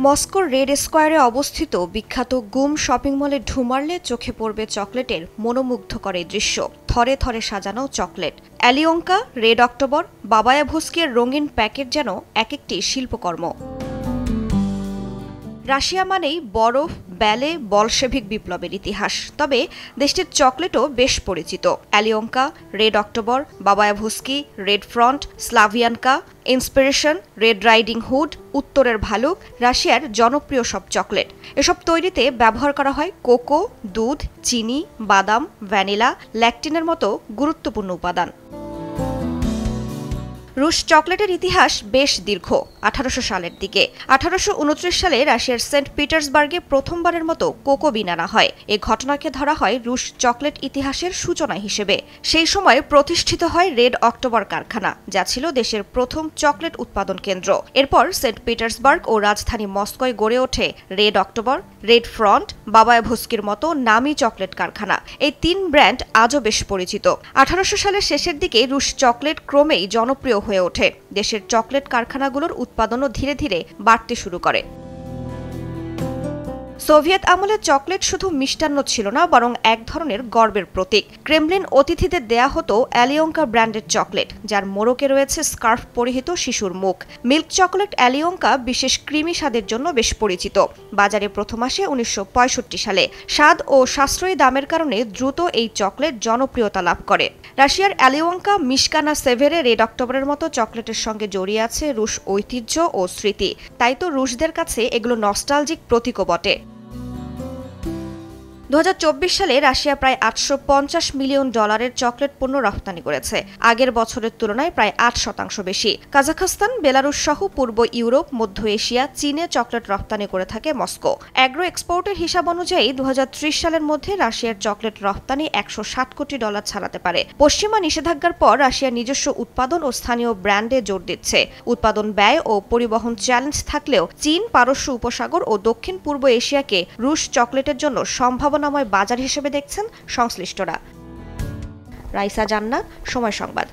মস্কোর রেড স্কোয়ারে অবস্থিত বিখ্যাত গুম শপিং মলে ঢু মারলে চোখে পড়বে চকলেটের মনোমুগ্ধকর এই দৃশ্য। থরে থরে সাজানো চকলেট, অ্যালিয়ঙ্কা, রেড অক্টোবর, বাবায়া ভুস্কির রঙিন প্যাকেট যেন এক একটি শিল্পকর্ম। রাশিয়া মানেই বরফ, ব্যালে, বলশেভিক বিপ্লবের ইতিহাস। তবে দেশটির চকলেটও বেশ পরিচিত। Alyonka, Red October, Babayevsky, Red Front, Slavyanka, Inspiration, Red Riding Hood, উত্তরের ভালুক রাশিয়ার জনপ্রিয় সব চকলেট। এসব তৈরিতে ব্যবহার করা হয় কোকো, দুধ, চিনি, বাদাম, ভ্যানিলা, ল্যাকটিনের মতো গুরুত্বপূর্ণ উপাদান। রুশ চকলেটের ইতিহাস বেশ দীর্ঘ। 1800 সালের দিকে 1829 সালে রাশিয়ার সেন্ট পিটার্সবার্গে প্রথমবারের মতো কোকো বিন আনা হয়। এই ঘটনাকে ধরা হয় রুশ চকলেট ইতিহাসের সূচনা হিসেবে। সেই সময় প্রতিষ্ঠিত হয় রেড অক্টোবর কারখানা, যা ছিল দেশের প্রথম চকলেট উৎপাদন কেন্দ্র। এরপর সেন্ট পিটার্সবার্গ ও রাজধানী মস্কোয় গড়ে ওঠে রেড অক্টোবর, রেড ফ্রন্ট, বাবায়া ভুস্কির মতো নামী চকলেট কারখানা। এই তিন ব্র্যান্ড আজও বেশ পরিচিত। 1800 সালের শেষের দিকে রুশ চকলেট ক্রমেই জনপ্রিয় হয়ে ওঠে। দেশের চকলেট কারখানাগুলোর উৎপাদনও ধীরে ধীরে বাড়তে শুরু করে। সোভিয়েত আমলে চকলেট শুধু মিষ্টান্ন ছিল না, বরং এক ধরনের গর্বের প্রতীক। ক্রেমলিন অতিথিদের দেয়া হতো অ্যালিয়ঙ্কা ব্র্যান্ডের চকলেট, যার মোড়কে রয়েছে স্কার্ফ পরিহিত শিশুর মুখ। মিল্ক চকলেট অ্যালিয়ঙ্কা বিশেষ ক্রিমি স্বাদের জন্য বেশ পরিচিত। বাজারে প্রথম আসে 1965 সালে। স্বাদ ও সাশ্রয়ী দামের কারণে দ্রুত এই চকলেট জনপ্রিয়তা লাভ করে। রাশিয়ার অ্যালিয়ঙ্কা, মিশকানা সেভেরে, রেড অক্টোবরের মতো চকলেটের সঙ্গে জড়িয়ে আছে রুশ ঐতিহ্য ও স্মৃতি। তাই তো রুশদের কাছে এগুলো নস্টালজিক প্রতীকও বটে। 2024 সালে রাশিয়া প্রায় $850 মিলিয়ন চকলেট পণ্য রপ্তানি করেছে, আগের বছরের তুলনায় প্রায় 8% বেশি। কাজাখস্তান, বেলারুশ সহ পূর্ব ইউরোপ, মধ্য এশিয়া, চীনে চকলেট রপ্তানি করে থাকে মস্কো। অ্যাগ্রো এক্সপোর্টের হিসাব অনুযায়ী 2030 সালের মধ্যে রাশিয়ার চকলেট রপ্তানি $160 কোটি ছাড়াতে পারে। পশ্চিমা নিষেধাজ্ঞার পর রাশিয়ার নিজস্ব উৎপাদন ও স্থানীয় ব্র্যান্ডে জোর দিচ্ছে। উৎপাদন ব্যয় ও পরিবহন চ্যালেঞ্জ থাকলেও চীন, পারস্য উপসাগর ও দক্ষিণ পূর্ব এশিয়াকে রুশ চকলেটের জন্য সম্ভাবনাময় বাজার হিসেবে দেখছেন সংশ্লিষ্টরা। রাইসা জান্নাত, সময় সংবাদ।